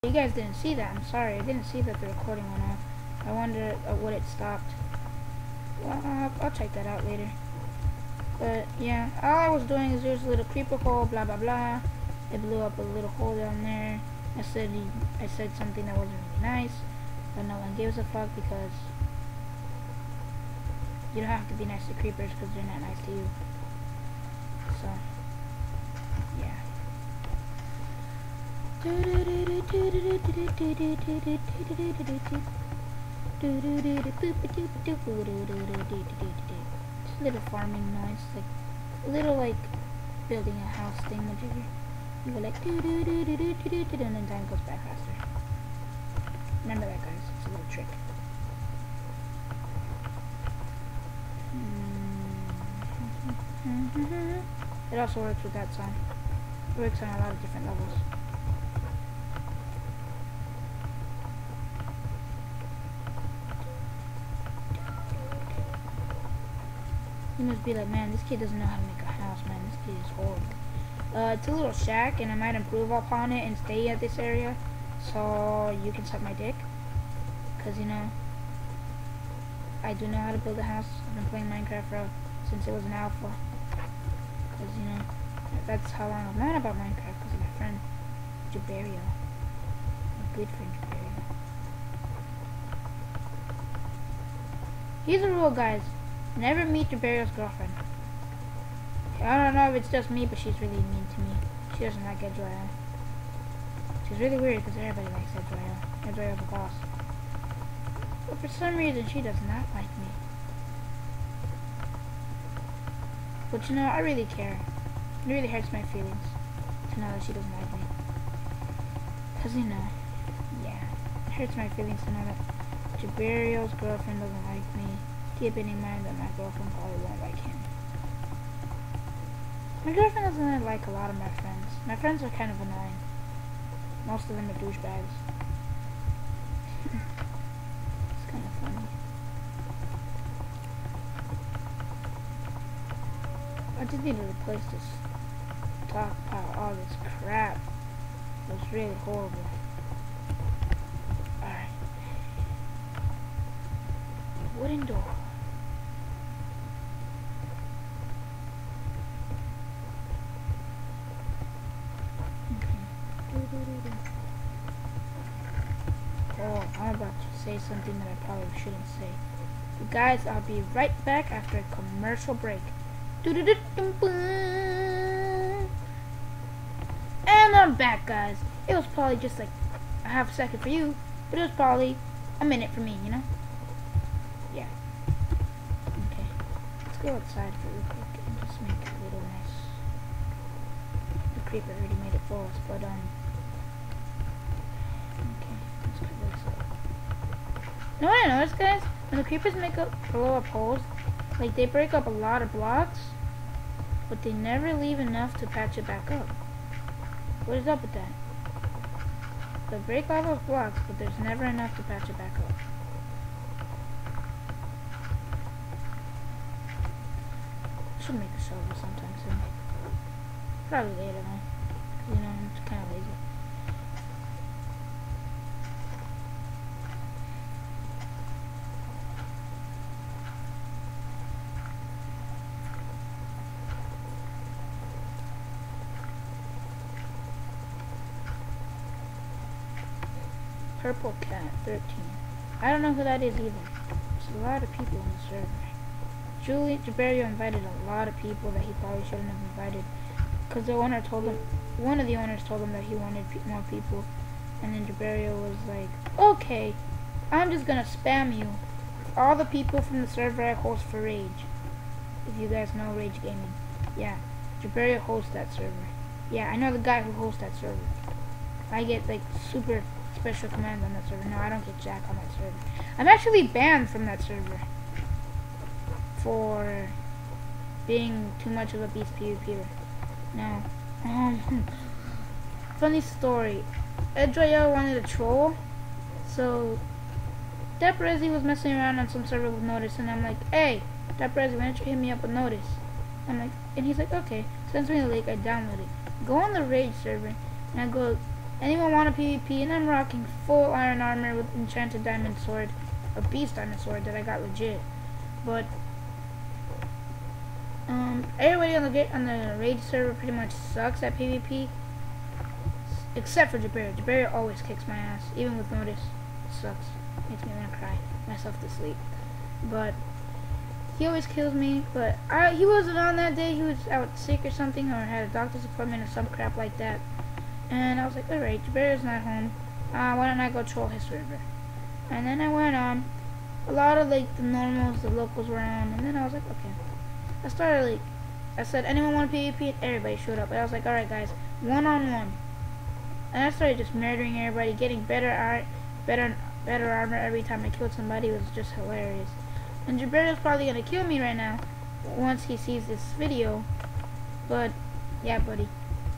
You guys didn't see that. I'm sorry. I didn't see that the recording went off. I wonder what it stopped. Well, I'll check that out later. But yeah, all I was doing is there's a little creeper hole, blah blah blah. It blew up a little hole down there. I said something that wasn't really nice, but no one gives a fuck because you don't have to be nice to creepers because they're not nice to you. So yeah. Just a little farming noise, like a little like building a house thing, whatever. You go like and then time goes back faster. Remember that, guys. It's a little trick. It also works with that song. It works on a lot of different levels. You must be like, man, this kid doesn't know how to make a house, man. This kid is horrible. It's a little shack, and I might improve upon it and stay at this area, so you can suck my dick. Cause you know, I do know how to build a house. I've been playing Minecraft since it was an alpha. Cause you know, that's how long I've known about Minecraft. Cause of my friend Jaberio, my good friend Jaberio. Here's a rule, guys. Never meet Jaberio's girlfriend. I don't know if it's just me, but she's really mean to me. She doesn't like Edroyal. She's really weird because everybody likes Edroyal. Edroyal's the boss. But for some reason, she does not like me. But you know, I really care. It really hurts my feelings to know that she doesn't like me. Because you know, yeah, it hurts my feelings to know that Jaberio's girlfriend doesn't like me. Keeping in mind that my girlfriend probably won't like him. My girlfriend doesn't like a lot of my friends. My friends are kind of annoying. Most of them are douchebags. It's kind of funny. I just need to replace this top pile. All this crap. It was really horrible. Alright. Wooden door. Oh, I'm about to say something that I probably shouldn't say. But guys, I'll be right back after a commercial break. And I'm back, guys. It was probably just like a half a second for you, but it was probably a minute for me, you know? Yeah. Okay. Let's go outside for real quick and just make it a little nice. The creeper already made it for us, but know what I noticed, guys? When the creepers blow up holes, like they break up a lot of blocks, but they never leave enough to patch it back up. What is up with that? They break all those blocks, but there's never enough to patch it back up. I should make a shovel sometime soon. Probably later though. You know, I'm kind of lazy. Purple Cat 13. I don't know who that is either. There's a lot of people in the server. Jaberio invited a lot of people that he probably shouldn't have invited, because the owner told him, one of the owners told him that he wanted more people, and then Jaberio was like, okay, I'm just gonna spam you with all the people from the server I host for Rage. If you guys know Rage Gaming. Yeah, Jaberio hosts that server. Yeah, I know the guy who hosts that server. I get like super special commands on that server. No, I don't get jack on that server. I'm actually banned from that server for being too much of a beast PvPer. No. Funny story. Edroyal wanted a troll, so Deprezi was messing around on some server with Notice, and I'm like, hey, Deprezi, why don't you hit me up with Notice? I'm like, and he's like, okay. Sends me the link, I download it. Go on the Rage server, and I go, Anyone want a PvP? And I'm rocking full iron armor with enchanted diamond sword, a beast diamond sword that I got legit. But everybody on the raid server pretty much sucks at PvP, except for Jaberia. Jaberia always kicks my ass, even with notice. It sucks. Makes me want to cry myself to sleep. But he always kills me. But he wasn't on that day. He was out sick or something, or had a doctor's appointment or some crap like that. And I was like, alright, Jaberia's not home. Why don't I go troll his server? And then I went on. A lot of like the normals, the locals were on, and then I was like, okay. I started like, I said, anyone want a PvP? And everybody showed up. And I was like, alright guys, one-on-one. And I started just murdering everybody, getting better armor every time I killed somebody. It was just hilarious. And Jaberia's probably gonna kill me right now once he sees this video. But yeah, buddy,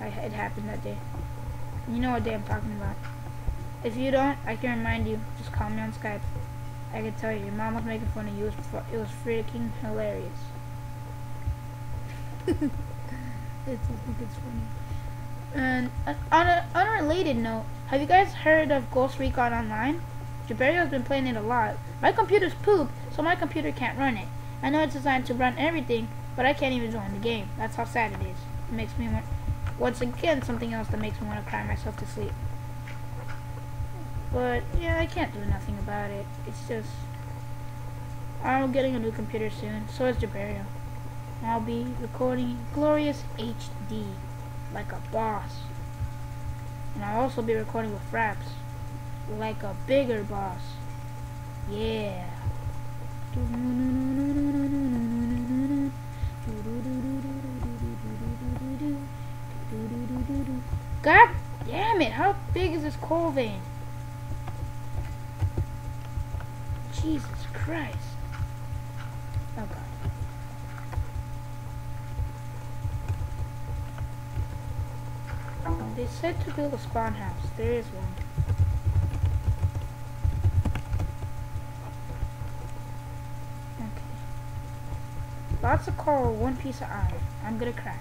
it happened that day. You know what day I'm talking about. If you don't, I can remind you. Just call me on Skype. I can tell you, your mom was making fun of you. It was freaking hilarious. I think it's funny. And on an unrelated note, have you guys heard of Ghost Recon Online? Jaberio's been playing it a lot. My computer's poop, so my computer can't run it. I know it's designed to run everything, but I can't even join the game. That's how sad it is. It makes me want, once again, something else that makes me want to cry myself to sleep. But yeah, I can't do nothing about it. It's just, I'm getting a new computer soon. So is Jaberio. I'll be recording glorious HD, like a boss. And I'll also be recording with Fraps, like a bigger boss. Yeah. God damn it, how big is this coal vein? Jesus Christ. Oh God. They said to build a spawn house. There is one. Okay. Lots of coal, one piece of iron. I'm gonna cry.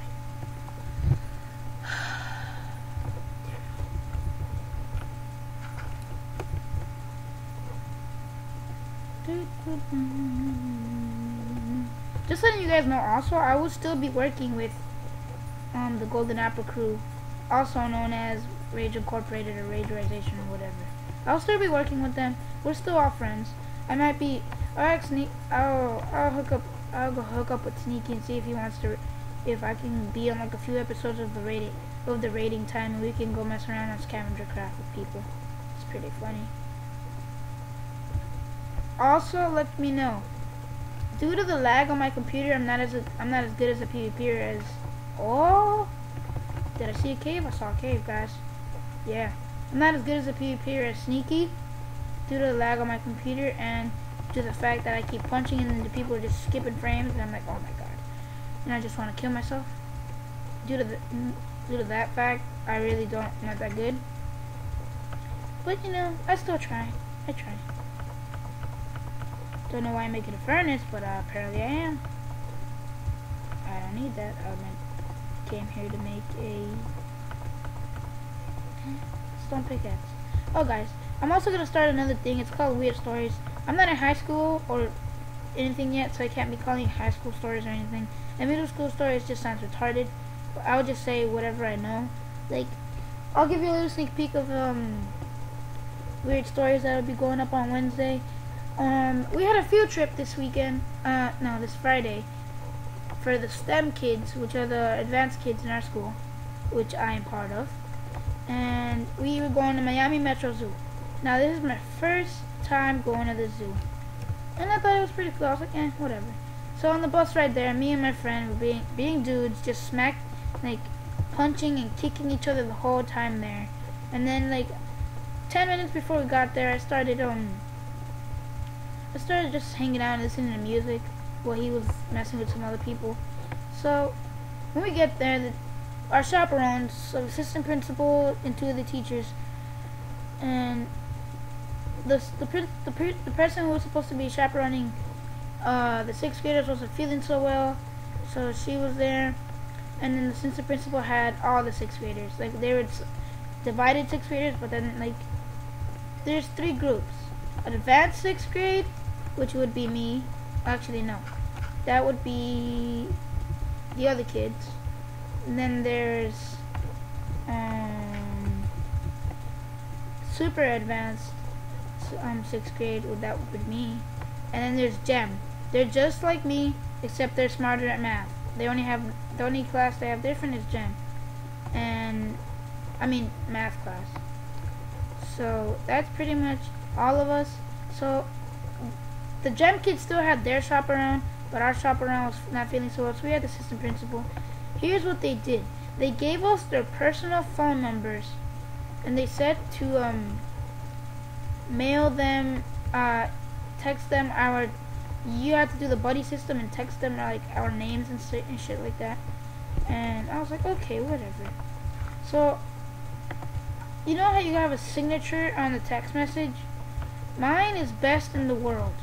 Just letting you guys know also, I will still be working with the Golden Apple crew, also known as Rage Incorporated or Ragerization or whatever. I'll still be working with them. We're still all friends. I might be I'll go hook up with Sneaky and see if he wants to, if I can be on like a few episodes of the rating time, and we can go mess around on scavenger craft with people. It's pretty funny. Also, let me know. Due to the lag on my computer, I'm not as good as a PvPer as. Oh, did I see a cave? I saw a cave, guys. Yeah, I'm not as good as a PvPer as Sneaky, due to the lag on my computer and due to the fact that I keep punching and the people are just skipping frames, and I'm like, oh my god, and I just want to kill myself. Due to that fact, I really not that good. But you know, I still try. I try. Don't know why I'm making a furnace, but apparently I am. I don't need that. I came here to make a stone pickaxe. Oh guys, I'm also gonna start another thing. It's called Weird Stories. I'm not in high school or anything yet, so I can't be calling high school stories or anything. And middle school stories just sounds retarded. But I would just say whatever I know. Like, I'll give you a little sneak peek of weird stories that will be going up on Wednesday. We had a field trip this weekend, no, this Friday, for the STEM kids, which are the advanced kids in our school, which I am part of. And we were going to Miami Metro Zoo. Now, this is my first time going to the zoo. And I thought it was pretty cool. I was like, whatever. So on the bus ride there, me and my friend were being dudes, just like, punching and kicking each other the whole time there. And then, like, 10 minutes before we got there, I started just hanging out and listening to music while he was messing with some other people. So when we get there, our chaperones, so the assistant principal and two of the teachers, and the person who was supposed to be chaperoning the sixth graders wasn't feeling so well, so she was there. And then the assistant principal had all the sixth graders. Like, they would divided 6th graders, but then like there's 3 groups. An advanced 6th grade, which would be me. Actually, no. That would be the other kids. And then there's super advanced 6th grade, that would be me. And then there's Gem. They're just like me, except they're smarter at math. The only class they have different is Gem. And I mean math class. So that's pretty much all of us. So the Gem kids still had their shop around, but our shop around was not feeling so well, so we had the assistant principal. Here's what they did. They gave us their personal phone numbers, and they said to mail them, text them our, you have to do the buddy system and text them like our names and shit like that. And I was like, okay, whatever. So you know how you have a signature on the text message? Mine is best in the world.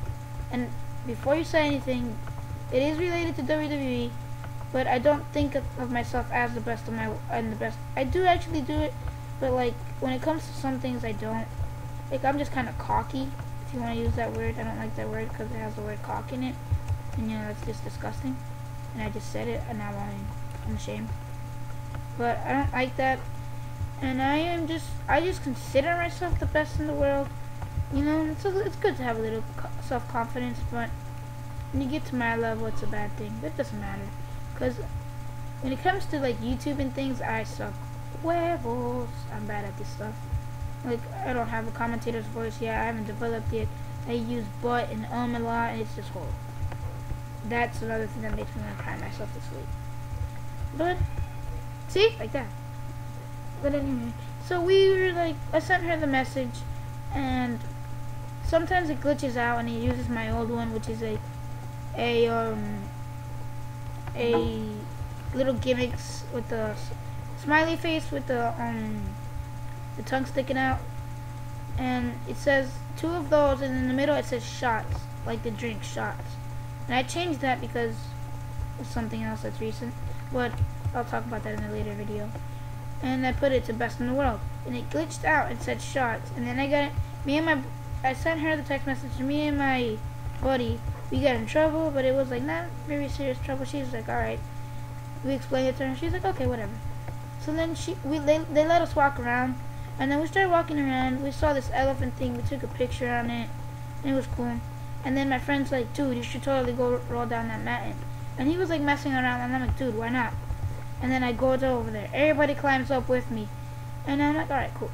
And before you say anything, it is related to WWE, but I don't think of myself as the best of the best. I do actually do it, but like when it comes to some things, I don't. Like I'm just kind of cocky, if you want to use that word. I don't like that word because it has the word cock in it, and you know that's just disgusting. And I just said it, and now I'm ashamed. But I don't like that, and I just consider myself the best in the world. You know, it's good to have a little self-confidence, but when you get to my level, it's a bad thing. But it doesn't matter, because when it comes to like YouTube and things, I suck. Huevos. I'm bad at this stuff. Like I don't have a commentator's voice yet. I haven't developed it. I use but and a lot, and it's just horrible. That's another thing that makes me want to cry myself to sleep. But see, like that. But anyway, so we were like, I sent her the message, and sometimes it glitches out, and it uses my old one, which is a little gimmicks with the smiley face with the tongue sticking out, and it says 2 of those, and in the middle it says shots, like the drink shots. And I changed that because of something else that's recent, but I'll talk about that in a later video. And I put it to best in the world, and it glitched out and said shots. And then I got it, I sent her the text message, and me and my buddy, we got in trouble, but it was like not very serious trouble. She was like, alright. We explained it to her, she's like, okay, whatever. So then they let us walk around, and then we started walking around. We saw this elephant thing, we took a picture on it, and it was cool. And then my friend's like, dude, you should totally go roll down that mountain. And he was like messing around, and I'm like, dude, why not? And then I go over there. Everybody climbs up with me. And I'm like, alright, cool.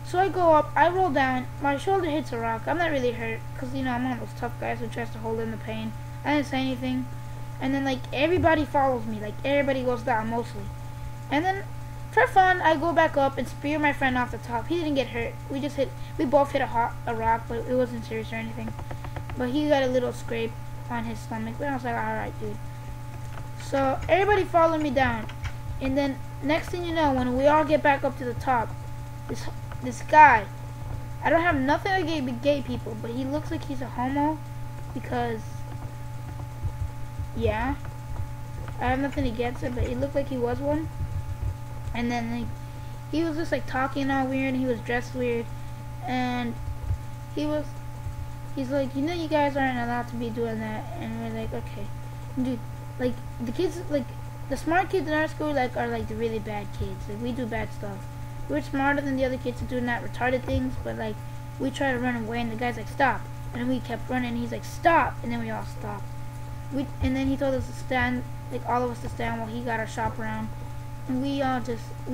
So I go up, I roll down, my shoulder hits a rock. I'm not really hurt, because, you know, I'm one of those tough guys who tries to hold in the pain. I didn't say anything. And then, like, everybody follows me. Like, everybody goes down, mostly. And then, for fun, I go back up and spear my friend off the top. He didn't get hurt. We both hit a rock, but it wasn't serious or anything. But he got a little scrape on his stomach. But I was like, alright, dude. So, everybody followed me down. And then, next thing you know, when we all get back up to the top, this guy, I don't have nothing against gay people, but he looks like he's a homo, because, yeah, I have nothing against it, but it looked like he was one. And then, like, he was just, like, talking all weird, and he was dressed weird, and he's like, you know, you guys aren't allowed to be doing that, and we're like, okay, dude, like, the kids, like, the smart kids in our school, like, are, like, the really bad kids. Like, we do bad stuff. We're smarter than the other kids who do not retarded things, but, like, we try to run away, and the guy's like, stop. And then we kept running, and he's like, stop. And then we all stopped. And then he told us to stand, like, all of us to stand while he got our shop around. And we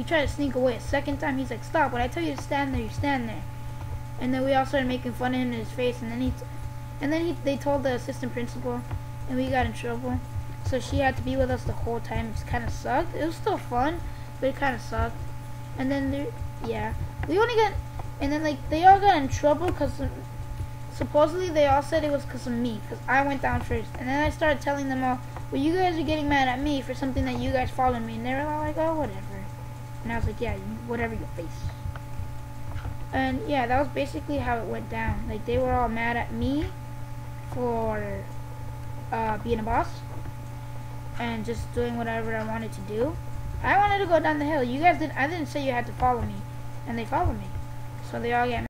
tried to sneak away. A second time, he's like, stop. When I tell you to stand there, you stand there. And then we all started making fun of him in his face, and then they told the assistant principal, and we got in trouble. So she had to be with us the whole time. It kind of sucked. It was still fun, but it kind of sucked. And then, and then, like, they all got in trouble because supposedly they all said it was because of me, because I went down first. And then I started telling them all, well, you guys are getting mad at me for something that you guys followed me. And they were all like, oh, whatever. And I was like, yeah, whatever, your face. And, yeah, that was basically how it went down. Like, they were all mad at me for being a boss and just doing whatever I wanted to do. I wanted to go down the hill. You guys didn't. I didn't say you had to follow me. and they follow me. So they all get